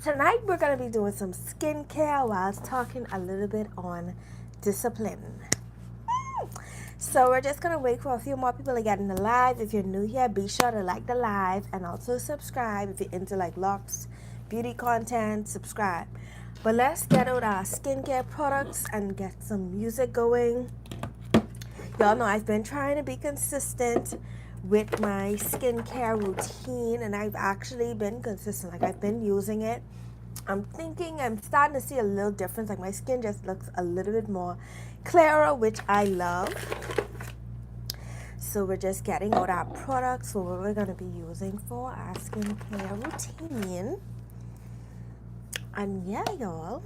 Tonight we're going to be doing some skincare while talking a little bit on discipline. So we're just going to wait for a few more people to get in the live. If you're new here, be sure to like the live and also subscribe. If you're into like Locs, beauty content, subscribe. But let's get out our skincare products and get some music going. Y'all know I've been trying to be consistent with my skincare routine, and I've actually been consistent. Like, I've been using it. I'm starting to see a little difference. Like, my skin just looks a little bit more clearer, which I love. So we're just getting out our products for what we're going to be using for our skincare routine. And yeah, y'all.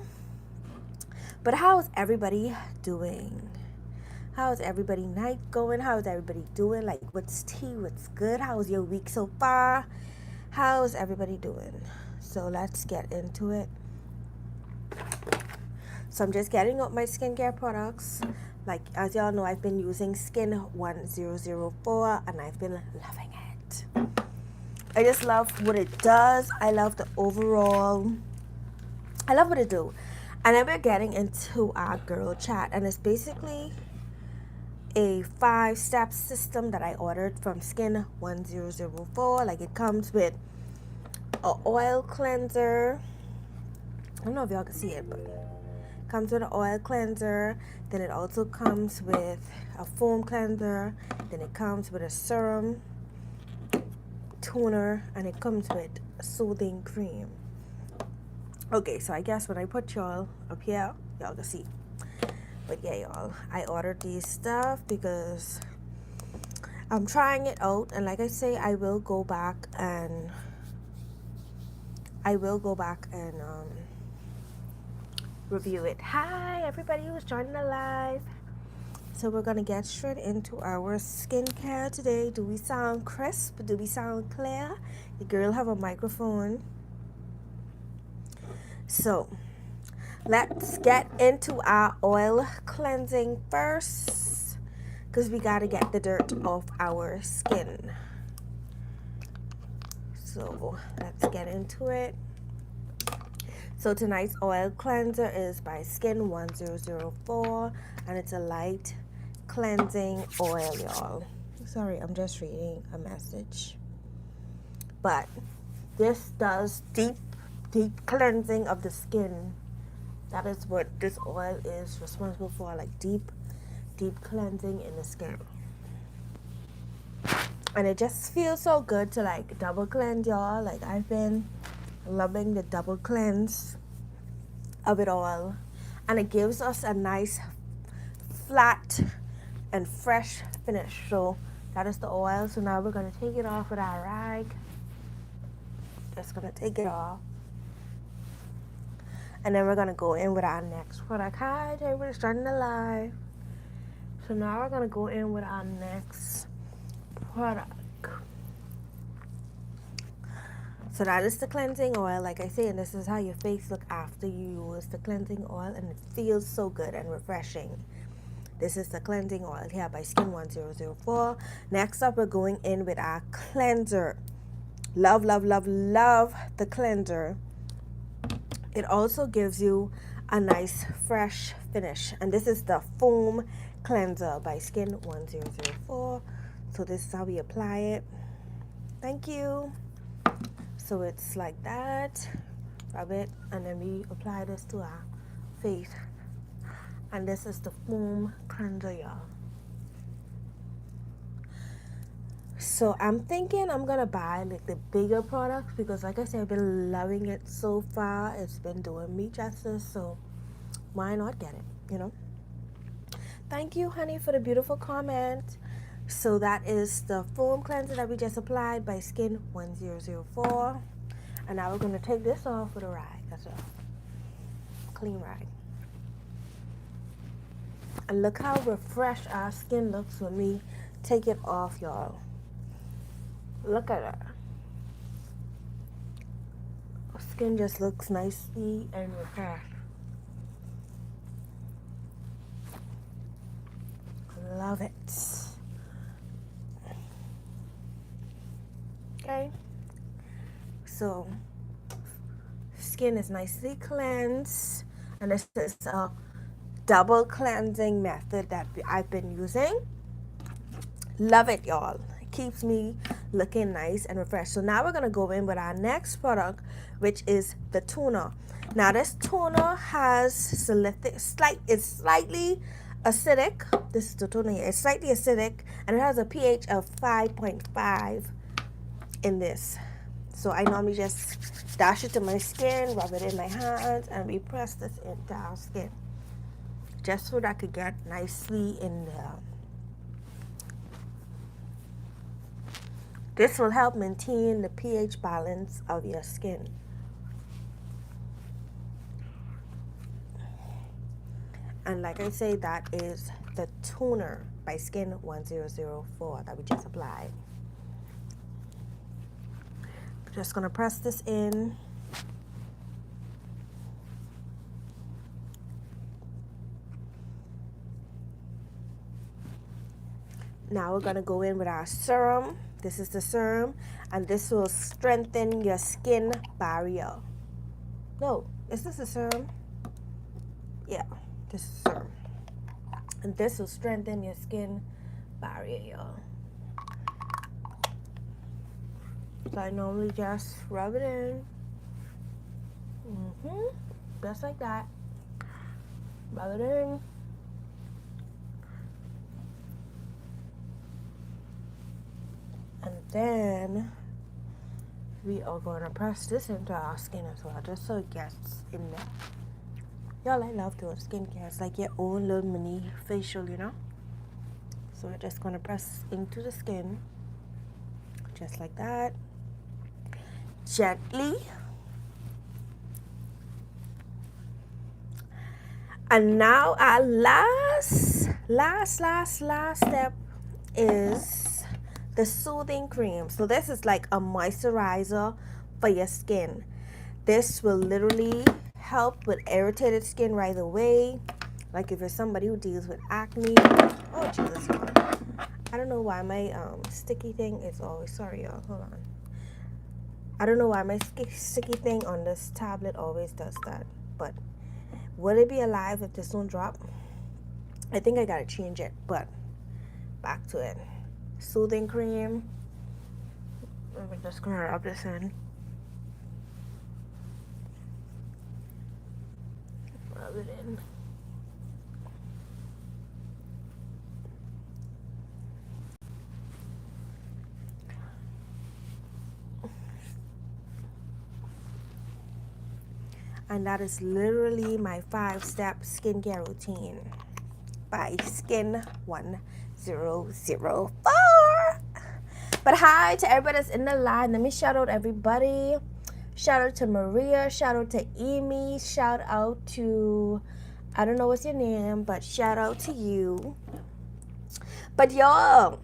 But how's everybody doing? How's everybody night going? How's everybody doing? Like, what's tea? What's good? How's your week so far? How's everybody doing? So let's get into it. So I'm just getting out my skincare products. Like, as y'all know, I've been using Skin 1004 and I've been loving it. I just love what it does. I love the overall. I love what it do. And then we're getting into our girl chat, and it's basically a 5-step system that I ordered from Skin 1004. Like, it comes with an oil cleanser. I don't know if y'all can see it, but it comes with an oil cleanser. Then it also comes with a foam cleanser. Then it comes with a serum, toner, and it comes with a soothing cream. Okay, so I guess when I put y'all up here, y'all can see. But yeah, y'all, I ordered these stuff because I'm trying it out, and like I say, I will go back and review it. Hi everybody who's joining the live. So we're gonna get straight into our skincare today. Do we sound crisp? Do we sound clear? The girl have a microphone. So let's get into our oil cleansing first, because we got to get the dirt off our skin. So let's get into it. So tonight's oil cleanser is by Skin 1004, and it's a light cleansing oil, y'all. Sorry, I'm just reading a message. But this does deep cleansing of the skin. That is what this oil is responsible for, like deep cleansing in the skin. And it just feels so good to like double cleanse, y'all. Like, I've been loving the double cleanse of it all. And it gives us a nice flat and fresh finish. So that is the oil. So now we're going to take it off with our rag. Just going to take it off. And then we're going to go in with our next product. Hi, everybody's starting the live. So now we're going to go in with our next product. So that is the cleansing oil, like I say, and this is how your face look after you use the cleansing oil, and it feels so good and refreshing. This is the cleansing oil here by Skin 1004. Next up, we're going in with our cleanser. Love the cleanser. It also gives you a nice fresh finish, and this is the foam cleanser by Skin 1004. So this is how we apply it. Thank you. So it's like that. Rub it, and then we apply this to our face. And this is the foam cleanser, y'all. So I'm thinking I'm gonna buy like the bigger products, because like I said, I've been loving it so far. It's been doing me justice, so why not get it, you know? Thank you, honey, for the beautiful comment. So that is the foam cleanser that we just applied by Skin 1004. And now we're going to take this off with a rag. That's a clean rag. And look how refreshed our skin looks when we take it off, y'all. Look at it. Our skin just looks nicely and refreshed. Love it. Okay. So skin is nicely cleansed. And this is a double cleansing method that I've been using. Love it, y'all. It keeps me looking nice and refreshed. So now we're going to go in with our next product, which is the toner. Now this toner has it's slightly acidic. This is the toner here. It's slightly acidic, and it has a pH of 5.5 in this. So I normally just dash it to my skin, rub it in my hands, and we press this into our skin, just so that I could get nicely in there. This will help maintain the pH balance of your skin. And like I say, that is the toner by Skin 1004 that we just applied. Just gonna press this in. Now we're gonna go in with our serum. This is the serum, and this will strengthen your skin barrier. No, is this a serum? Yeah, this is serum. And this will strengthen your skin barrier, y'all. So I normally just rub it in. Just like that. Rub it in. And then we are going to press this into our skin as well, just so it gets in there. Y'all, I love doing skincare. It's like your own little mini facial, you know? So we're just going to press into the skin, just like that. Gently. And now our last step is the soothing cream. So this is like a moisturizer for your skin. This will literally help with irritated skin right away. Like if you're somebody who deals with acne. Oh Jesus, I don't know why my sticky thing is always, sorry y'all, hold on. I don't know why my sticky thing on this tablet always does that, but will it be alive if this don't drop? I think I gotta change it, but back to it. Soothing cream. I'm just gonna rub this in. Rub it in. And that is literally my 5-step skincare routine by Skin 1004. But hi to everybody that's in the line. Let me shout out everybody. Shout out to Maria. Shout out to Amy. Shout out to, I don't know what's your name, but shout out to you. But y'all,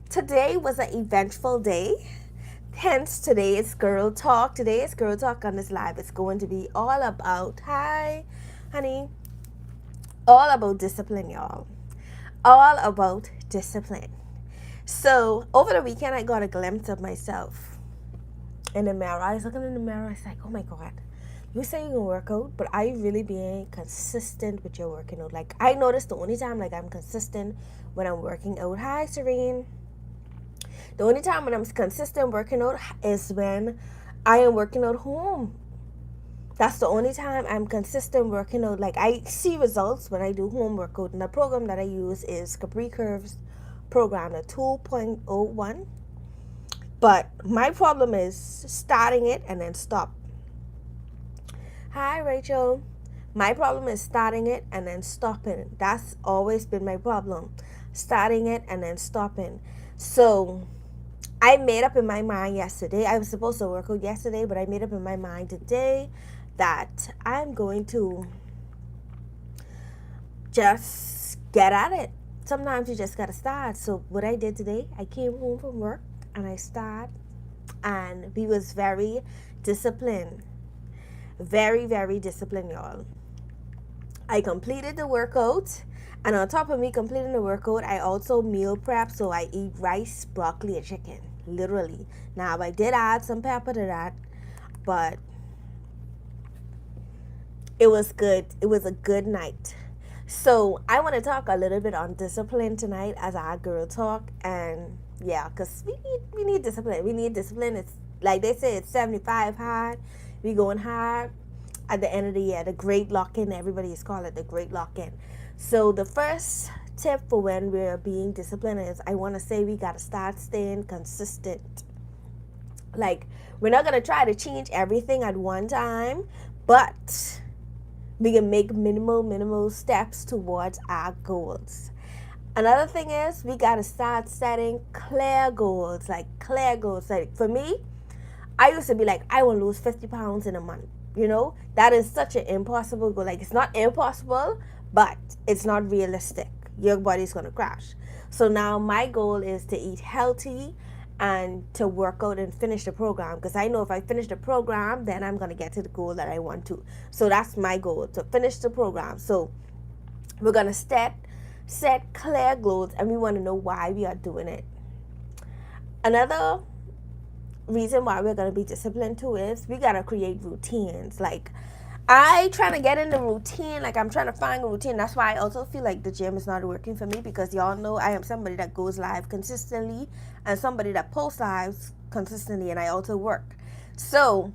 today was an eventful day. Hence, today is Girl Talk. Today is Girl Talk on this live. It's going to be all about, hi, honey, all about discipline, y'all. All about discipline. So, over the weekend, I got a glimpse of myself in the mirror. I was looking in the mirror. I was like, oh my God. You say you can work out, but are you really being consistent with your working out? Like, I noticed the only time, like, I'm consistent when I'm working out. Hi, Serene. The only time when I'm consistent working out is when I am working out home. That's the only time I'm consistent working out. Like, I see results when I do home workout. And the program that I use is Capri Curves program, the 2.01. But my problem is starting it and then stop. Hi, Rachel. My problem is starting it and then stopping. That's always been my problem. Starting it and then stopping. So I made up in my mind yesterday. I was supposed to work out yesterday, but I made up in my mind today that I'm going to just get at it. Sometimes you just got to start. So what I did today, I came home from work and I started, and we was very disciplined. Very, very disciplined, y'all. I completed the workout. And on top of me completing the workout, I also meal prep. So I eat rice, broccoli, and chicken. Literally. Now, I did add some pepper to that. But It was good. It was a good night. So I want to talk a little bit on discipline tonight as our girl talk, and yeah, cause we need discipline. We need discipline. It's like they say, it's 75 hard. We going hard. At the end of the year, the great lock in. Everybody is calling it the great lock in. So the first tip for when we're being disciplined is, I want to say, we gotta start staying consistent. Like, we're not gonna try to change everything at one time, but we can make minimal steps towards our goals. Another thing is, we got to start setting clear goals. Like, clear goals. Like, for me, I used to be like, I want to lose 50 pounds in a month. That is such an impossible goal. Like, it's not impossible, but it's not realistic. Your body's going to crash. So now my goal is to eat healthy and to work out and finish the program, because I know if I finish the program, then I'm going to get to the goal that I want to. So that's my goal, to finish the program. So we're going to set clear goals, and we want to know why we are doing it. Another reason why we're going to be disciplined too is, we got to create routines. Like, I trying to get in the routine. Like, I'm trying to find a routine. That's why I also feel like the gym is not working for me, because y'all know I am somebody that goes live consistently and somebody that posts lives consistently, and I also work. So,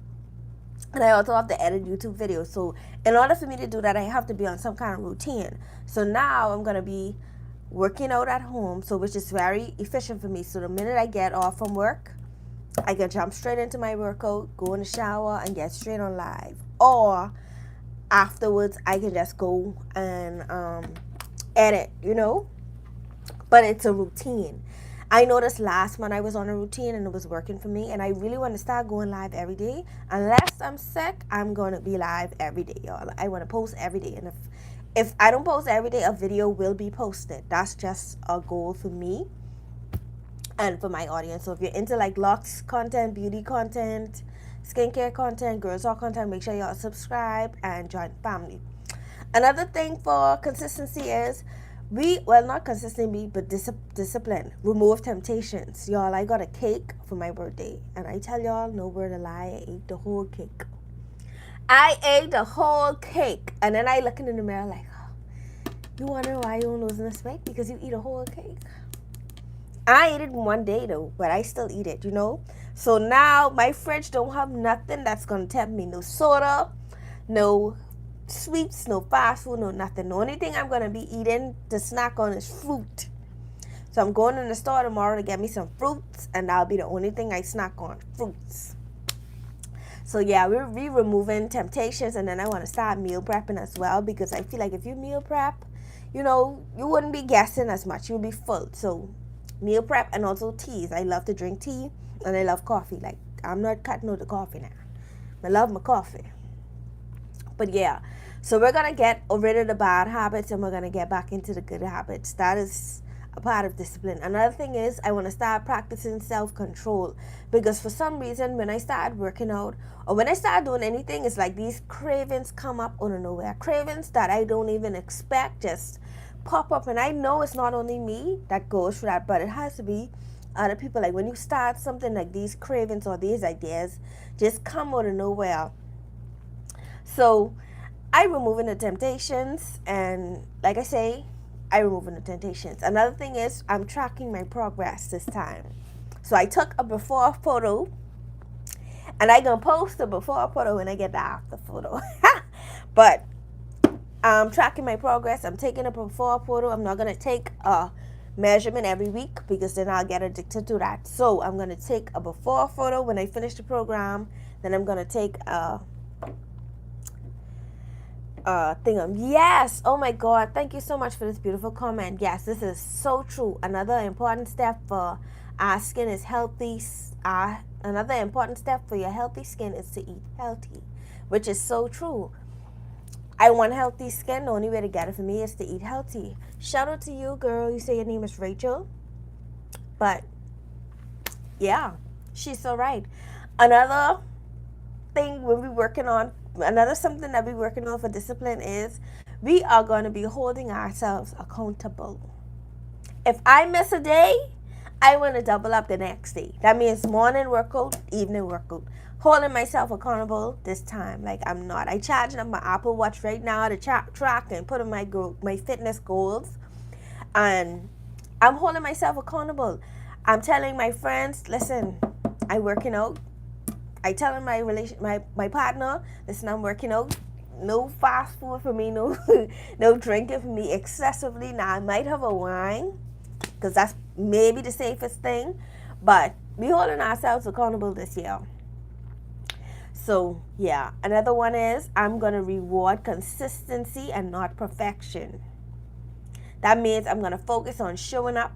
and I also have to edit YouTube videos. So in order for me to do that, I have to be on some kind of routine. So now I'm going to be working out at home, so which is very efficient for me. So the minute I get off from work, I can jump straight into my workout, go in the shower, and get straight on live. Or afterwards, I can just go and edit, But it's a routine. I noticed last month I was on a routine and it was working for me, and I really want to start going live every day. Unless I'm sick, I'm going to be live every day, y'all. I want to post every day, and if I don't post every day, a video will be posted. That's just a goal for me and for my audience. So if you're into like Locs content, beauty content, skincare content, girls talk content, make sure y'all subscribe and join the family. Another thing for consistency is, not consistency, but discipline. Remove temptations. Y'all, I got a cake for my birthday, and I tell y'all, no word a lie, I ate the whole cake. And then I looking in the mirror like, oh, you wonder why you don't lose this weight? Because you eat a whole cake. I ate it one day though, but I still eat it, So now my fridge don't have nothing that's gonna tempt me. No soda, no sweets, no fast food, no nothing. The only thing I'm going to be eating to snack on is fruit. So I'm going in the store tomorrow to get me some fruits, and that'll be the only thing I snack on, fruits. So yeah, we're removing temptations, and then I want to start meal prepping as well, because I feel like if you meal prep, you wouldn't be guessing as much. You'll be full. So meal prep, and also teas. I love to drink tea, and I love coffee. Like, I'm not cutting out the coffee now. I love my coffee. But yeah, so we're going to get rid of the bad habits, and we're going to get back into the good habits. That is a part of discipline. Another thing is, I want to start practicing self-control, because for some reason, when I start working out or when I start doing anything, it's like these cravings come up out of nowhere. Cravings that I don't even expect just pop up. And I know it's not only me that goes through that, but it has to be other people. Like, when you start something, like these cravings or these ideas just come out of nowhere. So I'm removing the temptations, and like I say, I'm removing the temptations. Another thing is, I'm tracking my progress this time. So I took a before photo, and I'm going to post the before photo when I get the after photo. But I'm tracking my progress. I'm taking a before photo. I'm not going to take a measurement every week, because then I'll get addicted to that. So I'm going to take a before photo when I finish the program. Then I'm going to take a yes, oh my god, thank you so much for this beautiful comment. Yes, this is so true. Another important step for our skin is healthy. Another important step for your healthy skin is to eat healthy, which is so true. I want healthy skin. The only way to get it for me is to eat healthy. Shout out to you, girl. You say your name is Rachel, but yeah, she's so right. Another thing something that we're working on for discipline is, we are going to be holding ourselves accountable. If I miss a day, I want to double up the next day. That means morning workout, evening workout. holding myself accountable this time. Like I'm not. I charging up my Apple Watch right now to track and put in my fitness goals, and I'm holding myself accountable. I'm telling my friends, listen, I'm working out. I telling my partner, listen, I'm working out. No fast food for me, no no drinking for me excessively. Now I might have a wine, because that's maybe the safest thing, but we holding ourselves accountable this year. So yeah, another one is I'm gonna reward consistency and not perfection. That means I'm gonna focus on showing up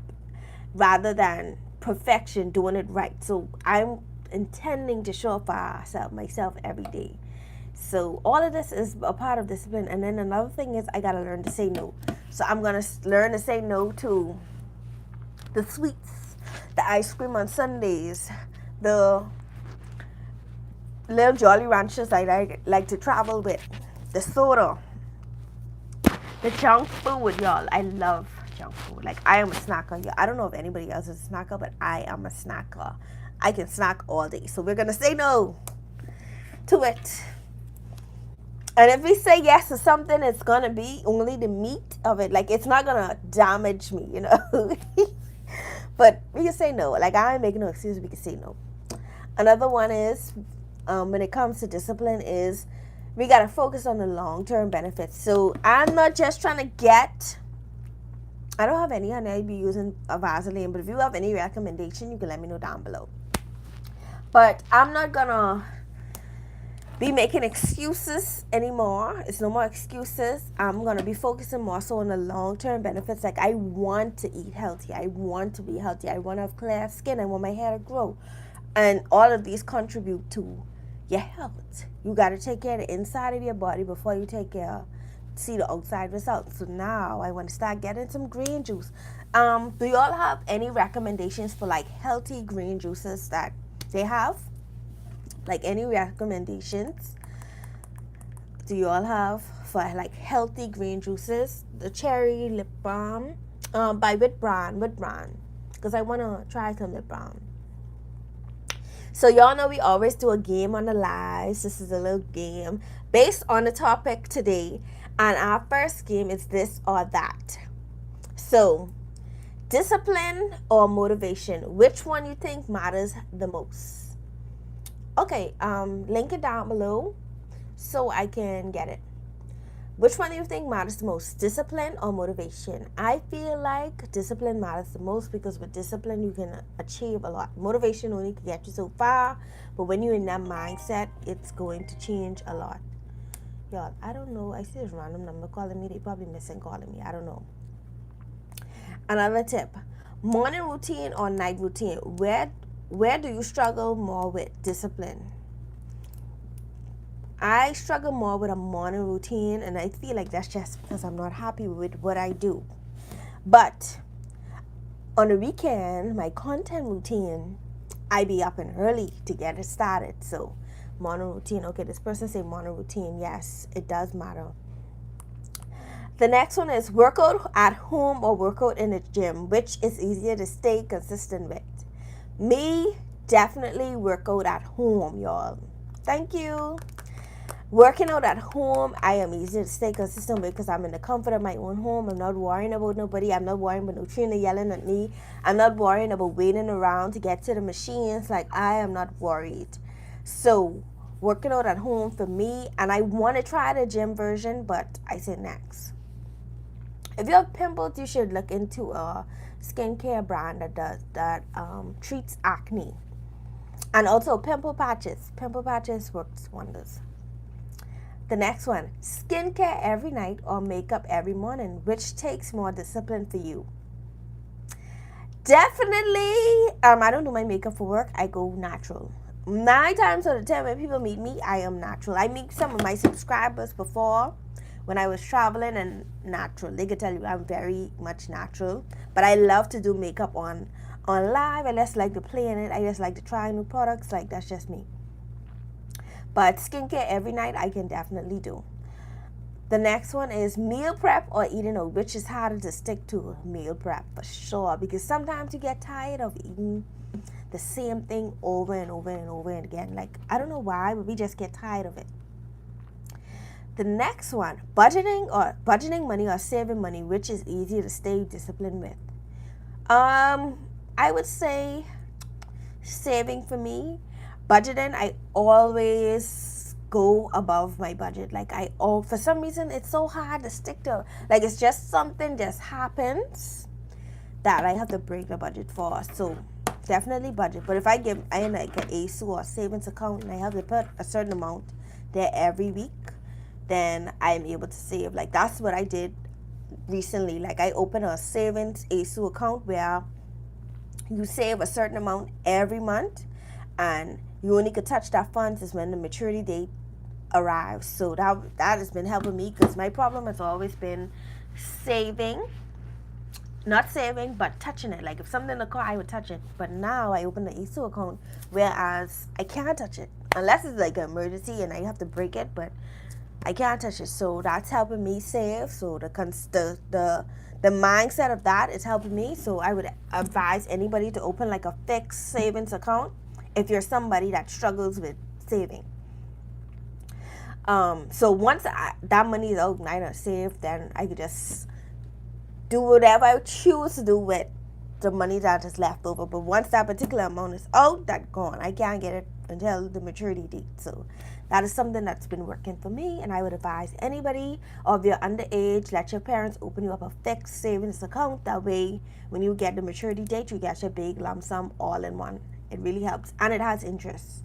rather than perfection, doing it right. So I'm intending to show up for myself every day. So all of this is a part of discipline. And then another thing is I gotta learn to say no. So I'm gonna learn to say no to the sweets, the ice cream on Sundays, the little Jolly Ranchers I like to travel with, the soda, the junk food, y'all. I love junk food. Like I am a snacker. Y'all. I don't know if anybody else is a snacker, but I am a snacker. I can snack all day. So we're gonna say no to it. And if we say yes to something, it's gonna be only the meat of it. Like it's not gonna damage me, you know. But we can say no. Like I ain't making no excuse. We can say no. Another one is, when it comes to discipline, is we gotta focus on the long-term benefits. So I'm not just trying to get. I don't have any, and I'll be using a Vaseline. But if you have any recommendation, you can let me know down below. But I'm not gonna be making excuses anymore. It's no more excuses. I'm gonna be focusing more so on the long-term benefits. Like I want to eat healthy. I want to be healthy. I want to have clear skin. I want my hair to grow, and all of these contribute to your health. You got to take care of the inside of your body before you see the outside results. So now I want to start getting some green juice. Do you all have any recommendations for like healthy green juices that they have? Like any recommendations do you all have for like healthy green juices? The cherry lip balm, by what brand? Because I want to try some lip balm. So y'all know we always do a game on the lives. This is a little game based on the topic today. And our first game is this or that. So discipline or motivation, which one you think matters the most? Okay, link it down below so I can get it. Which one do you think matters the most, discipline or motivation? I feel like discipline matters the most, because with discipline you can achieve a lot. Motivation only can get you so far, but when you're in that mindset, it's going to change a lot. Y'all, I don't know. I see this random number calling me. They probably missing calling me. I don't know. Another tip, morning routine or night routine? Where do you struggle more with discipline? I struggle more with a morning routine, and I feel like that's just because I'm not happy with what I do. But on the weekend, my content routine, I be up and early to get it started. So morning routine. Okay, this person say morning routine. Yes, it does matter. The next one is workout at home or workout in the gym. Which is easier to stay consistent with? Me, definitely workout at home, y'all. Thank you. Working out at home, I am easier to stay consistent with because I'm in the comfort of my own home. I'm not worrying about nobody. I'm not worrying about no trainer yelling at me. I'm not worrying about waiting around to get to the machines. Like, I am not worried. So, working out at home for me, and I want to try the gym version, but I say next. If you have pimples, you should look into a skincare brand that treats acne, and also pimple patches. Pimple patches works wonders. The next one, skincare every night or makeup every morning. Which takes more discipline for you? Definitely, I don't do my makeup for work. I go natural. 9 times out of 10 when people meet me, I am natural. I meet some of my subscribers before when I was traveling, and natural. They could tell you I'm very much natural. But I love to do makeup on live. I just like to play in it. I just like to try new products. Like, that's just me. But skincare every night, I can definitely do. The next one is meal prep or eating out. Which is harder to stick to? Meal prep for sure. Because sometimes you get tired of eating the same thing over and over and over again. Like, I don't know why, but we just get tired of it. The next one, budgeting money or saving money, which is easier to stay disciplined with. I would say saving for me. Budgeting, I always go above my budget. Like, for some reason, it's so hard to stick to. Like, it's just something just happens that I have to break the budget for. So definitely budget. But if I in like an ASU or savings account and I have to put a certain amount there every week, then I'm able to save. Like, that's what I did recently. Like, I opened a savings ASU account where you save a certain amount every month, and you only could touch that funds is when the maturity date arrives. So that has been helping me, because my problem has always been not saving, but touching it. Like, if something in the car, I would touch it. But now I open the ASU account, whereas I can't touch it unless it's like an emergency and I have to break it. But I can't touch it, so that's helping me save. So the mindset of that is helping me. So I would advise anybody to open like a fixed savings account if you're somebody that struggles with saving. So once that money is out and I don't save, then I could just do whatever I choose to do with the money that is left over. But once that particular amount is out, that's gone. I can't get it until the maturity date. So that is something that's been working for me, and I would advise anybody, or if you're underage, let your parents open you up a fixed savings account. That way, when you get the maturity date, you get your big lump sum all in one. It really helps, and it has interest.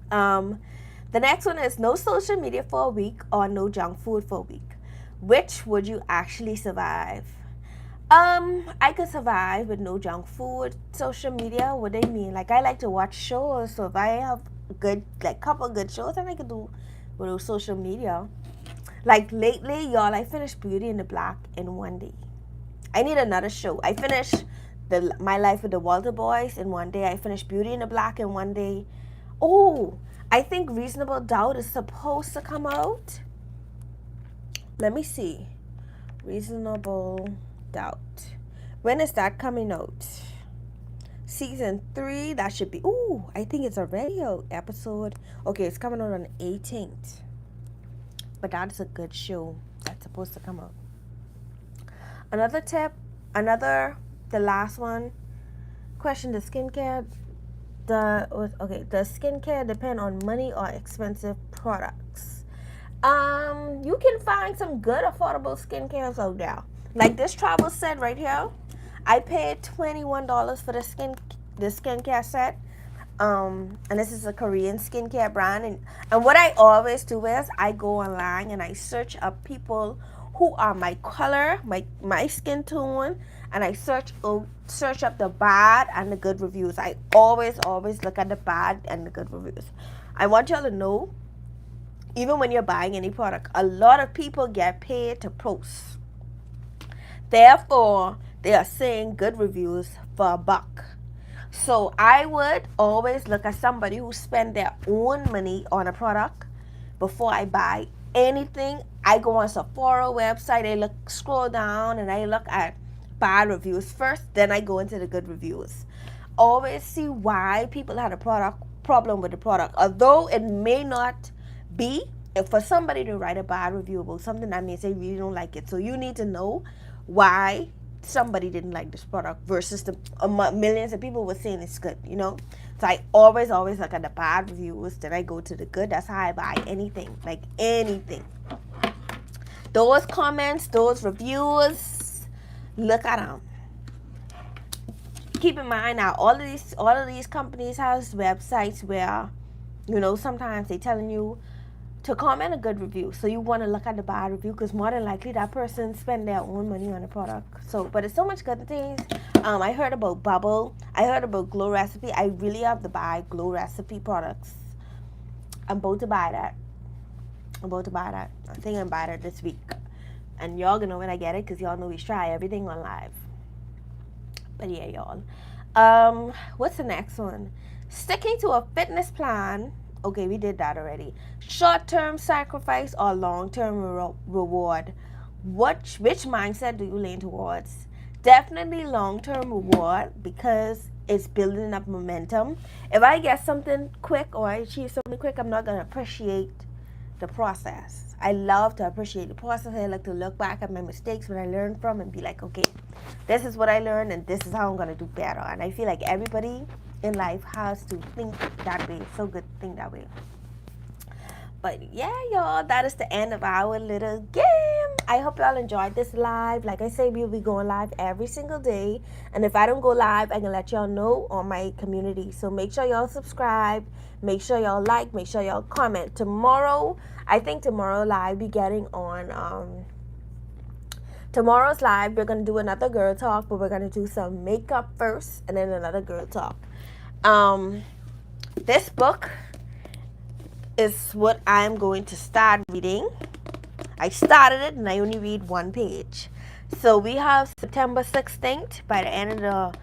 The next one is no social media for a week or no junk food for a week. Which would you actually survive? I could survive with no junk food. Social media, what do you mean? Like, I like to watch shows, so if I have couple good shows, then I could do with social media. Like, lately, y'all, I finished Beauty in the Black in one day. I need another show. I finished My Life with the Walter Boys in one day. I finished Beauty in the Black in one day. Oh, I think Reasonable Doubt is supposed to come out. Let me see. Reasonable Doubt. When is that coming out? Season 3, that should be, I think it's a radio episode. Okay, it's coming out on the 18th. But that is a good show that's supposed to come out. Another tip, the last one. Question, does skincare depend on money or expensive products? You can find some good affordable skincare out there. Like this travel set right here. I paid $21 for the skincare set. And this is a Korean skincare brand. And what I always do is I go online and I search up people who are my color, my skin tone, and I search up the bad and the good reviews. I always look at the bad and the good reviews. I want y'all to know, even when you're buying any product, a lot of people get paid to post. Therefore, they are saying good reviews for a buck. So I would always look at somebody who spend their own money on a product before I buy anything. I go on Sephora website, scroll down, and I look at bad reviews first, then I go into the good reviews. Always see why people had a problem with the product. Although it may not be, if for somebody to write a bad review about something, that means they really don't like it. So you need to know why somebody didn't like this product versus the millions of people were saying it's good, So I always look at the bad reviews, then I go to the good. That's how I buy anything, like anything. Those comments, those reviews, look at them. Keep in mind now, all of these companies has websites where, sometimes they telling you to comment a good review. So you want to look at the bad review, because more than likely that person spend their own money on the product. But it's so much good things. I heard about Bubble. I heard about Glow Recipe. I really have to buy Glow Recipe products. I'm about to buy that. I think I'm buying it this week. And y'all gonna know when I get it, because y'all know we try everything on live. But yeah, y'all. What's the next one? Sticking to a fitness plan. Okay, we did that already. Short-term sacrifice or long-term reward? Which mindset do you lean towards? Definitely long-term reward, because It's building up momentum. If I get something quick or I achieve something quick, I'm not going to appreciate the process. I love to appreciate the process. I like to look back at my mistakes, what I learned from, and be like, okay, this is what I learned and this is how I'm going to do better. And I feel like everybody in life has to think that way. It's so good to think that way. But yeah, y'all, that is the end of our little game. I hope y'all enjoyed this live. Like I say, we'll be going live every single day. And if I don't go live, I can let y'all know on my community. So make sure y'all subscribe. Make sure y'all like. Make sure y'all comment. Tomorrow, I think tomorrow live be getting on tomorrow's live. We're going to do another girl talk, but we're going to do some makeup first and then another girl talk. This book is what I'm going to start reading. I started it and I only read one page. So we have September 16th. By the end of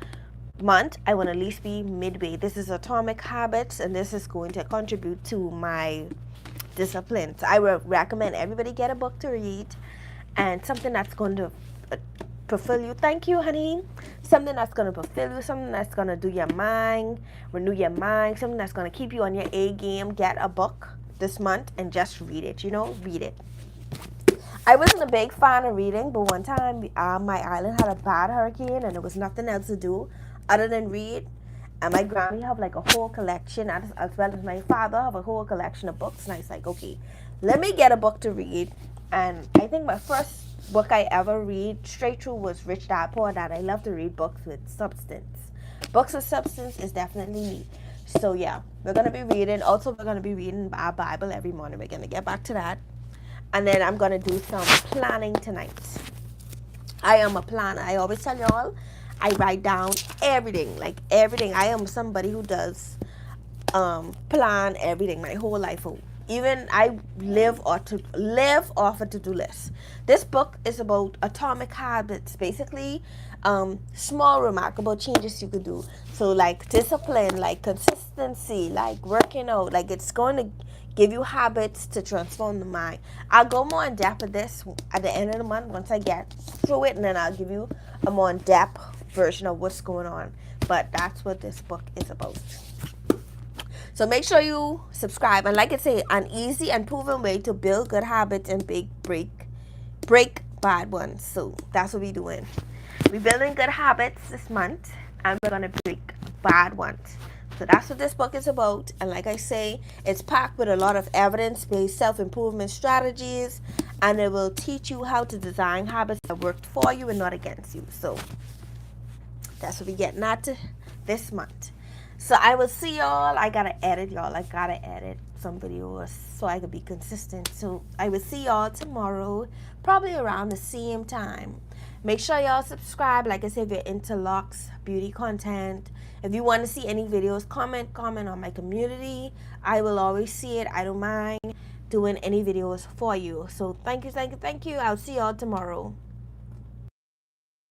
the month, I want to at least be midway. This is Atomic Habits, and this is going to contribute to my disciplines. I would recommend everybody get a book to read and something that's going to fulfill you. Thank you, honey. Something that's going to fulfill you, something that's going to do your mind, renew your mind, something that's going to keep you on your A game. Get a book this month and just read it, read it. I wasn't a big fan of reading, but one time my island had a bad hurricane and there was nothing else to do other than read. And my Grammy have like a whole collection, as well as my father have a whole collection of books. And I was like, okay, let me get a book to read. And I think my first book I ever read straight through was Rich Dad Poor Dad. I love to read books with substance. Books with substance is definitely me. So yeah, we're going to be reading. Also, we're going to be reading our Bible every morning. We're going to get back to that. And then I'm going to do some planning tonight. I am a planner. I always tell y'all, I write down everything, like everything. I am somebody who does plan everything my whole life. Even I live off a to-do list. This book is about atomic habits, basically small remarkable changes you could do. So like discipline, like consistency, like working out, like it's going to give you habits to transform the mind. I'll go more in depth with this at the end of the month once I get through it, and then I'll give you a more in depth version of what's going on. But that's what this book is about. So make sure you subscribe. And like I say, an easy and proven way to build good habits and break bad ones. So that's what we're doing. We're building good habits this month, and we're going to break bad ones. So that's what this book is about. And like I say, it's packed with a lot of evidence-based self-improvement strategies, and it will teach you how to design habits that work for you and not against you. So that's what we're getting at this month. So I will see y'all. I gotta edit, y'all. I gotta edit some videos so I can be consistent. So I will see y'all tomorrow, probably around the same time. Make sure y'all subscribe. Like I said, if you're into Locs beauty content, if you want to see any videos, comment on my community. I will always see it. I don't mind doing any videos for you. So thank you. I'll see y'all tomorrow.